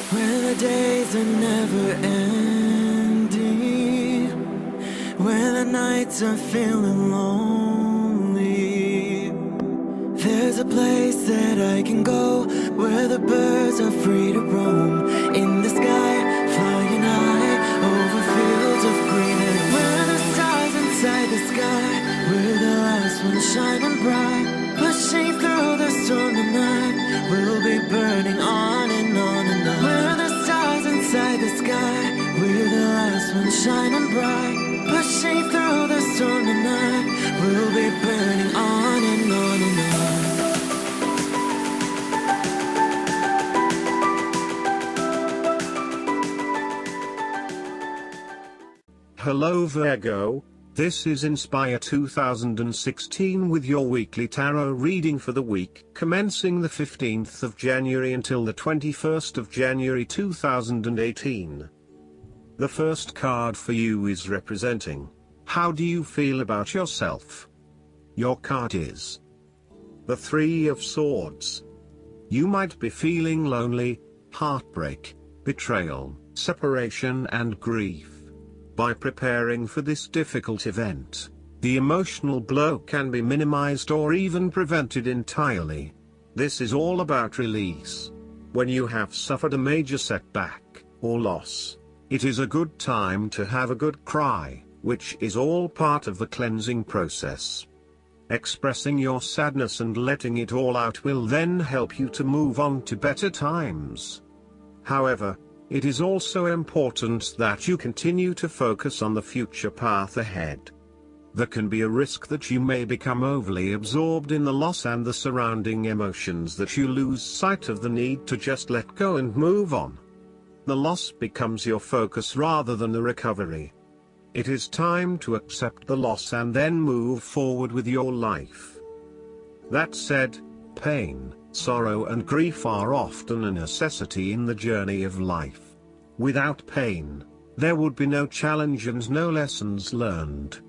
When the days are never ending, when the nights are feeling lonely, there's a place that I can go where the birds are free to roam. In the sky, flying high over fields of green. And where the stars inside the sky, where the last one's shining bright, pushing through the storm tonight, we'll be burning on and on and on. Where the stars inside the sky, where the last one's shining bright, pushing through the storm tonight, we'll be burning on and on and on. Hello Virgo, this is Inspire 2016 with your weekly tarot reading for the week commencing the 15th of January until the 21st of January 2018. The first card for you is representing, how do you feel about yourself? Your card is the Three of Swords. You might be feeling lonely, heartbreak, betrayal, separation and grief. By preparing for this difficult event, the emotional blow can be minimized or even prevented entirely. This is all about release. When you have suffered a major setback or loss, it is a good time to have a good cry, which is all part of the cleansing process. Expressing your sadness and letting it all out will then help you to move on to better times. However, it is also important that you continue to focus on the future path ahead. There can be a risk that you may become overly absorbed in the loss and the surrounding emotions that you lose sight of the need to just let go and move on. The loss becomes your focus rather than the recovery. It is time to accept the loss and then move forward with your life. That said, pain, sorrow and grief are often a necessity in the journey of life. Without pain, there would be no challenge and no lessons learned.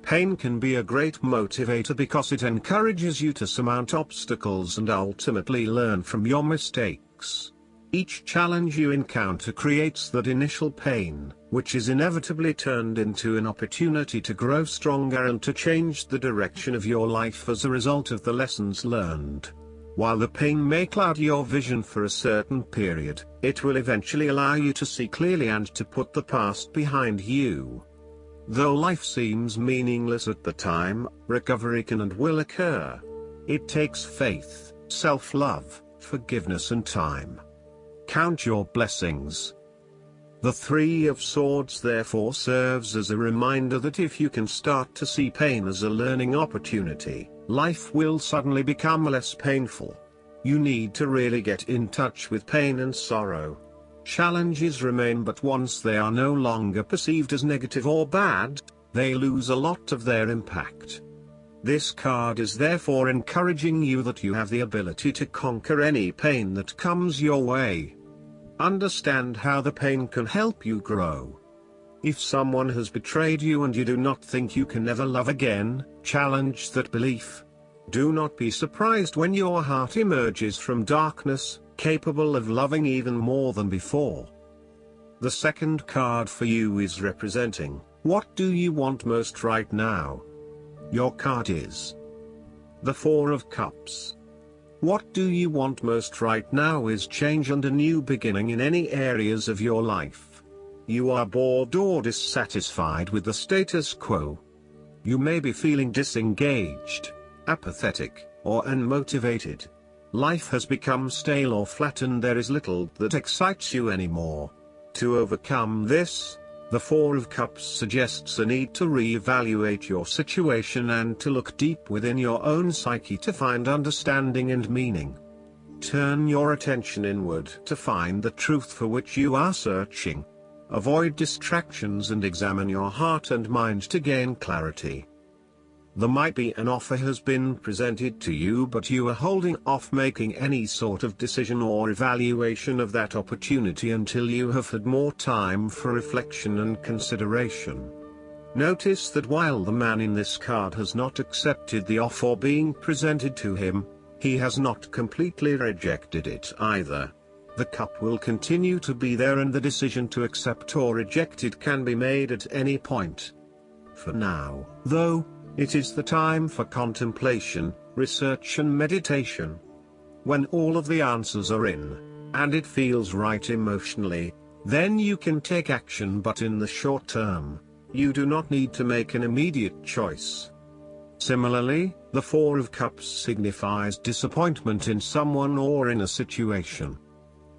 Pain can be a great motivator because it encourages you to surmount obstacles and ultimately learn from your mistakes. Each challenge you encounter creates that initial pain, which is inevitably turned into an opportunity to grow stronger and to change the direction of your life as a result of the lessons learned. While the pain may cloud your vision for a certain period, it will eventually allow you to see clearly and to put the past behind you. Though life seems meaningless at the time, recovery can and will occur. It takes faith, self-love, forgiveness and time. Count your blessings. The Three of Swords therefore serves as a reminder that if you can start to see pain as a learning opportunity, life will suddenly become less painful. You need to really get in touch with pain and sorrow. Challenges remain, but once they are no longer perceived as negative or bad, they lose a lot of their impact. This card is therefore encouraging you that you have the ability to conquer any pain that comes your way. Understand how the pain can help you grow. If someone has betrayed you and you do not think you can never love again, challenge that belief. Do not be surprised when your heart emerges from darkness, capable of loving even more than before. The second card for you is representing, what do you want most right now? Your card is the Four of Cups. What do you want most right now is change and a new beginning in any areas of your life. You are bored or dissatisfied with the status quo. You may be feeling disengaged, apathetic, or unmotivated. Life has become stale or flat and there is little that excites you anymore. To overcome this, the Four of Cups suggests a need to re-evaluate your situation and to look deep within your own psyche to find understanding and meaning. Turn your attention inward to find the truth for which you are searching. Avoid distractions and examine your heart and mind to gain clarity. There might be an offer has been presented to you, but you are holding off making any sort of decision or evaluation of that opportunity until you have had more time for reflection and consideration. Notice that while the man in this card has not accepted the offer being presented to him, he has not completely rejected it either. The cup will continue to be there and the decision to accept or reject it can be made at any point. For now, though, it is the time for contemplation, research and meditation. When all of the answers are in, and it feels right emotionally, then you can take action, but in the short term, you do not need to make an immediate choice. Similarly, the Four of Cups signifies disappointment in someone or in a situation.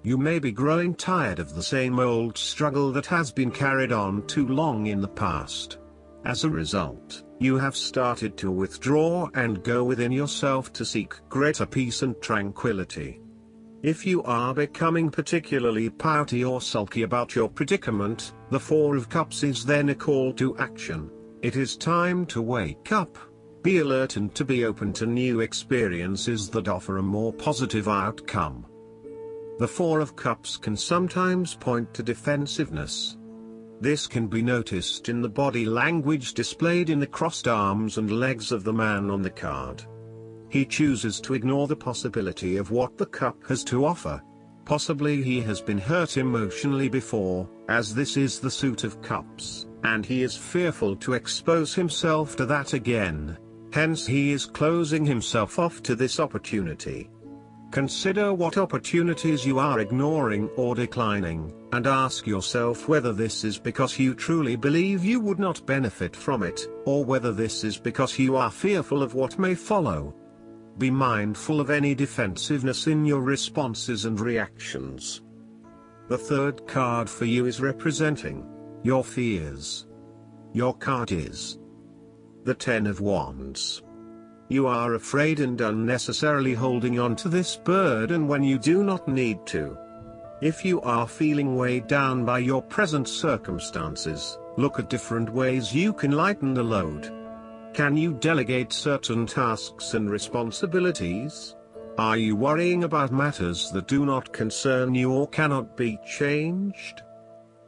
You may be growing tired of the same old struggle that has been carried on too long in the past. As a result, you have started to withdraw and go within yourself to seek greater peace and tranquility. If you are becoming particularly pouty or sulky about your predicament, the Four of Cups is then a call to action. It is time to wake up, be alert and to be open to new experiences that offer a more positive outcome. The Four of Cups can sometimes point to defensiveness. This can be noticed in the body language displayed in the crossed arms and legs of the man on the card. He chooses to ignore the possibility of what the cup has to offer. Possibly he has been hurt emotionally before, as this is the Suit of Cups, and he is fearful to expose himself to that again. Hence he is closing himself off to this opportunity. Consider what opportunities you are ignoring or declining, and ask yourself whether this is because you truly believe you would not benefit from it, or whether this is because you are fearful of what may follow. Be mindful of any defensiveness in your responses and reactions. The third card for you is representing your fears. Your card is the Ten of Wands. You are afraid and unnecessarily holding on to this burden when you do not need to. If you are feeling weighed down by your present circumstances, look at different ways you can lighten the load. Can you delegate certain tasks and responsibilities? Are you worrying about matters that do not concern you or cannot be changed?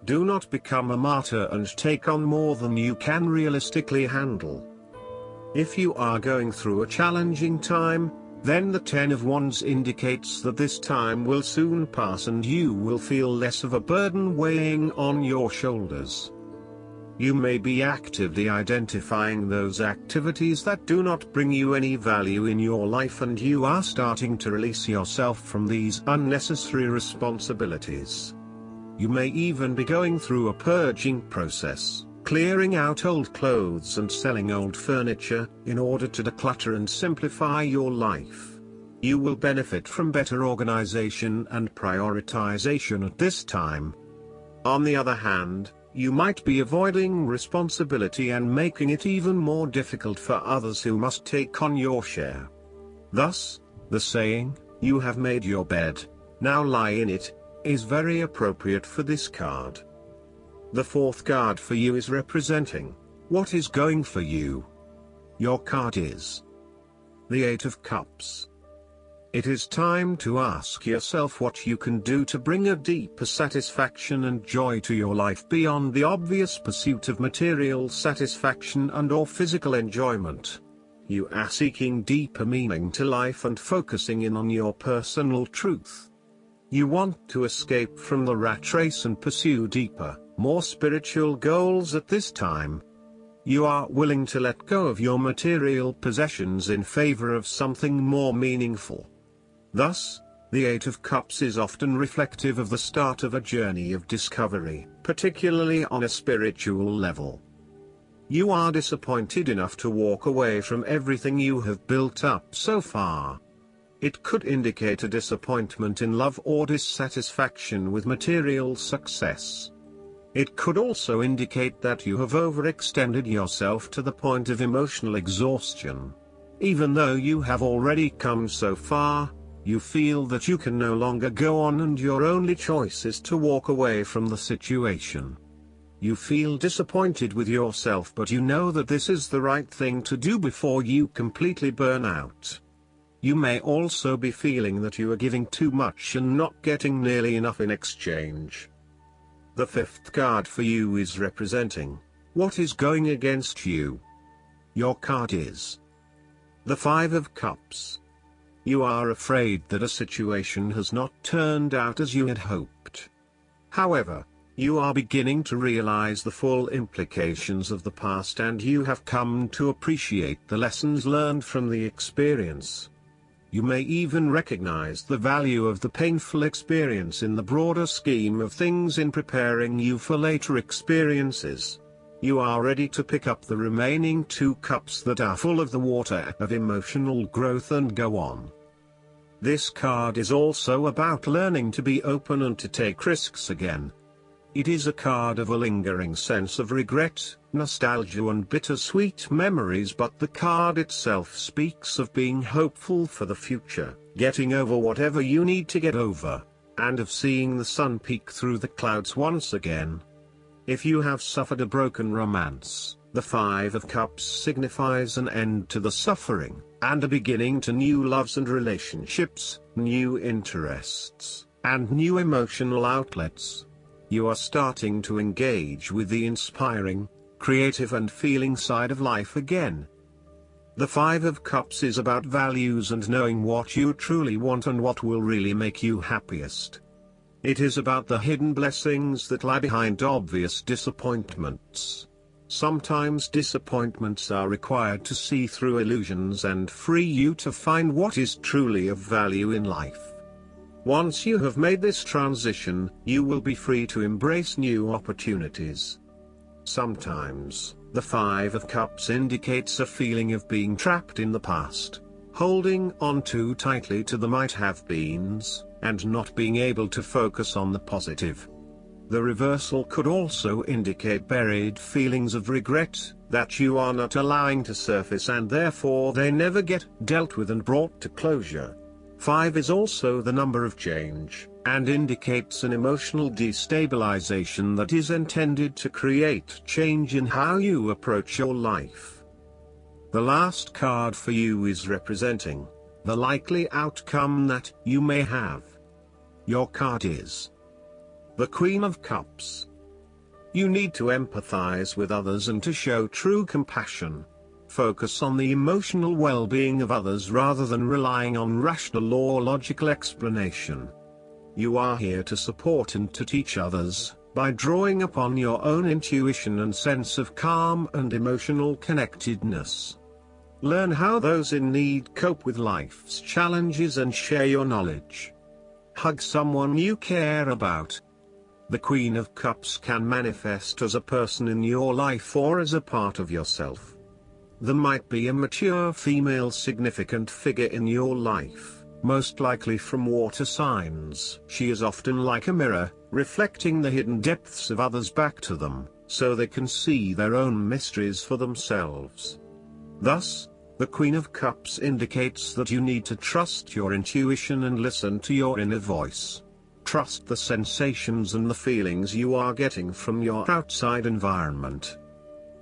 Do not become a martyr and take on more than you can realistically handle. If you are going through a challenging time, then the Ten of Wands indicates that this time will soon pass and you will feel less of a burden weighing on your shoulders. You may be actively identifying those activities that do not bring you any value in your life, and you are starting to release yourself from these unnecessary responsibilities. You may even be going through a purging process, clearing out old clothes and selling old furniture, in order to declutter and simplify your life. You will benefit from better organization and prioritization at this time. On the other hand, you might be avoiding responsibility and making it even more difficult for others who must take on your share. Thus, the saying, "You have made your bed, now lie in it," is very appropriate for this card. The fourth card for you is representing what is going for you. Your card is the Eight of Cups. It is time to ask yourself what you can do to bring a deeper satisfaction and joy to your life beyond the obvious pursuit of material satisfaction and/or physical enjoyment. You are seeking deeper meaning to life and focusing in on your personal truth. You want to escape from the rat race and pursue deeper, more spiritual goals at this time. You are willing to let go of your material possessions in favor of something more meaningful. Thus, the Eight of Cups is often reflective of the start of a journey of discovery, particularly on a spiritual level. You are disappointed enough to walk away from everything you have built up so far. It could indicate a disappointment in love or dissatisfaction with material success. It could also indicate that you have overextended yourself to the point of emotional exhaustion. Even though you have already come so far, you feel that you can no longer go on and your only choice is to walk away from the situation. You feel disappointed with yourself, but you know that this is the right thing to do before you completely burn out. You may also be feeling that you are giving too much and not getting nearly enough in exchange. The fifth card for you is representing what is going against you. Your card is the Five of Cups. You are afraid that a situation has not turned out as you had hoped. However, you are beginning to realize the full implications of the past, and you have come to appreciate the lessons learned from the experience. You may even recognize the value of the painful experience in the broader scheme of things in preparing you for later experiences. You are ready to pick up the remaining 2 cups that are full of the water of emotional growth and go on. This card is also about learning to be open and to take risks again. It is a card of a lingering sense of regret, nostalgia and bittersweet memories, but the card itself speaks of being hopeful for the future, getting over whatever you need to get over, and of seeing the sun peek through the clouds once again. If you have suffered a broken romance, the 5 of Cups signifies an end to the suffering, and a beginning to new loves and relationships, new interests, and new emotional outlets. You are starting to engage with the inspiring, creative and feeling side of life again. The 5 of Cups is about values and knowing what you truly want and what will really make you happiest. It is about the hidden blessings that lie behind obvious disappointments. Sometimes disappointments are required to see through illusions and free you to find what is truly of value in life. Once you have made this transition, you will be free to embrace new opportunities. Sometimes, the 5 of Cups indicates a feeling of being trapped in the past, holding on too tightly to the might-have-beens, and not being able to focus on the positive. The reversal could also indicate buried feelings of regret, that you are not allowing to surface and therefore they never get dealt with and brought to closure. 5 is also the number of change, and indicates an emotional destabilization that is intended to create change in how you approach your life. The last card for you is representing the likely outcome that you may have. Your card is the Queen of Cups. You need to empathize with others and to show true compassion. Focus on the emotional well-being of others rather than relying on rational or logical explanation. You are here to support and to teach others, by drawing upon your own intuition and sense of calm and emotional connectedness. Learn how those in need cope with life's challenges and share your knowledge. Hug someone you care about. The Queen of Cups can manifest as a person in your life or as a part of yourself. There might be a mature female significant figure in your life, most likely from water signs. She is often like a mirror, reflecting the hidden depths of others back to them, so they can see their own mysteries for themselves. Thus, the Queen of Cups indicates that you need to trust your intuition and listen to your inner voice. Trust the sensations and the feelings you are getting from your outside environment.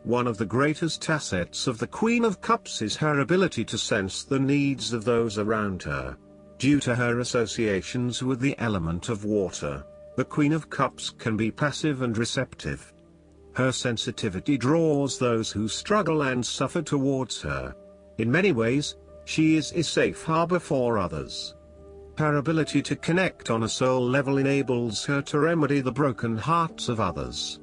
One of the greatest assets of the Queen of Cups is her ability to sense the needs of those around her. Due to her associations with the element of water, the Queen of Cups can be passive and receptive. Her sensitivity draws those who struggle and suffer towards her. In many ways, she is a safe harbor for others. Her ability to connect on a soul level enables her to remedy the broken hearts of others.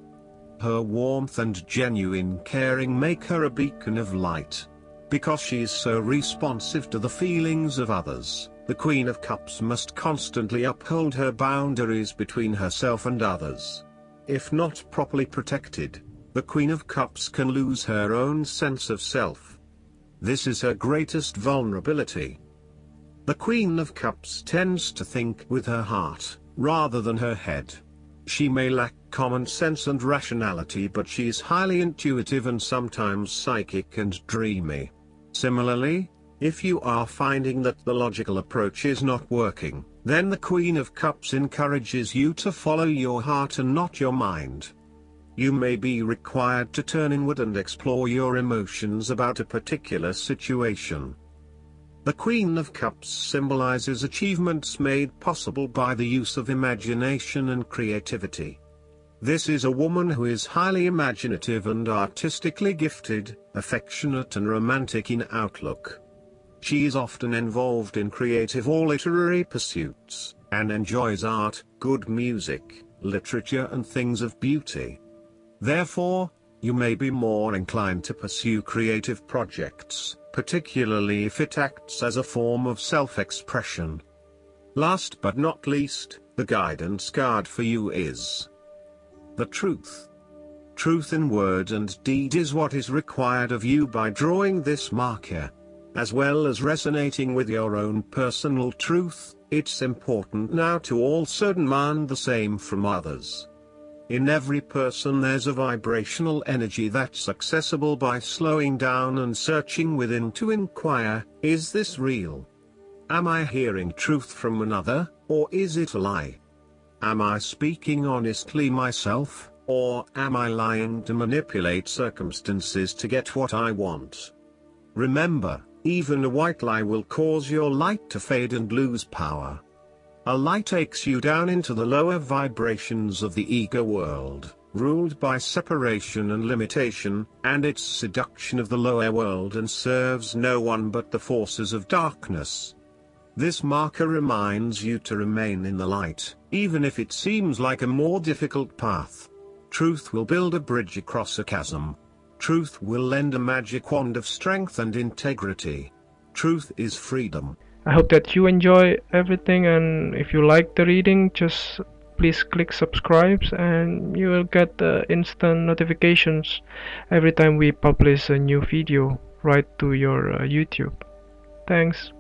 Her warmth and genuine caring make her a beacon of light. Because she is so responsive to the feelings of others, the Queen of Cups must constantly uphold her boundaries between herself and others. If not properly protected, the Queen of Cups can lose her own sense of self. This is her greatest vulnerability. The Queen of Cups tends to think with her heart, rather than her head. She may lack common sense and rationality, but she is highly intuitive and sometimes psychic and dreamy. Similarly, if you are finding that the logical approach is not working, then the Queen of Cups encourages you to follow your heart and not your mind. You may be required to turn inward and explore your emotions about a particular situation. The Queen of Cups symbolizes achievements made possible by the use of imagination and creativity. This is a woman who is highly imaginative and artistically gifted, affectionate and romantic in outlook. She is often involved in creative or literary pursuits, and enjoys art, good music, literature and things of beauty. Therefore, you may be more inclined to pursue creative projects, particularly if it acts as a form of self-expression. Last but not least, the guidance card for you is the truth. Truth in word and deed is what is required of you by drawing this marker. As well as resonating with your own personal truth, it's important now to also demand the same from others. In every person there's a vibrational energy that's accessible by slowing down and searching within to inquire, is this real? Am I hearing truth from another, or is it a lie? Am I speaking honestly myself, or am I lying to manipulate circumstances to get what I want? Remember, even a white lie will cause your light to fade and lose power. A lie takes you down into the lower vibrations of the ego world, ruled by separation and limitation, and its seduction of the lower world, and serves no one but the forces of darkness. This marker reminds you to remain in the light, even if it seems like a more difficult path. Truth will build a bridge across a chasm. Truth will lend a magic wand of strength and integrity. Truth is freedom. I hope that you enjoy everything, and if you like the reading, just please click subscribe and you will get instant notifications every time we publish a new video right to your YouTube. Thanks.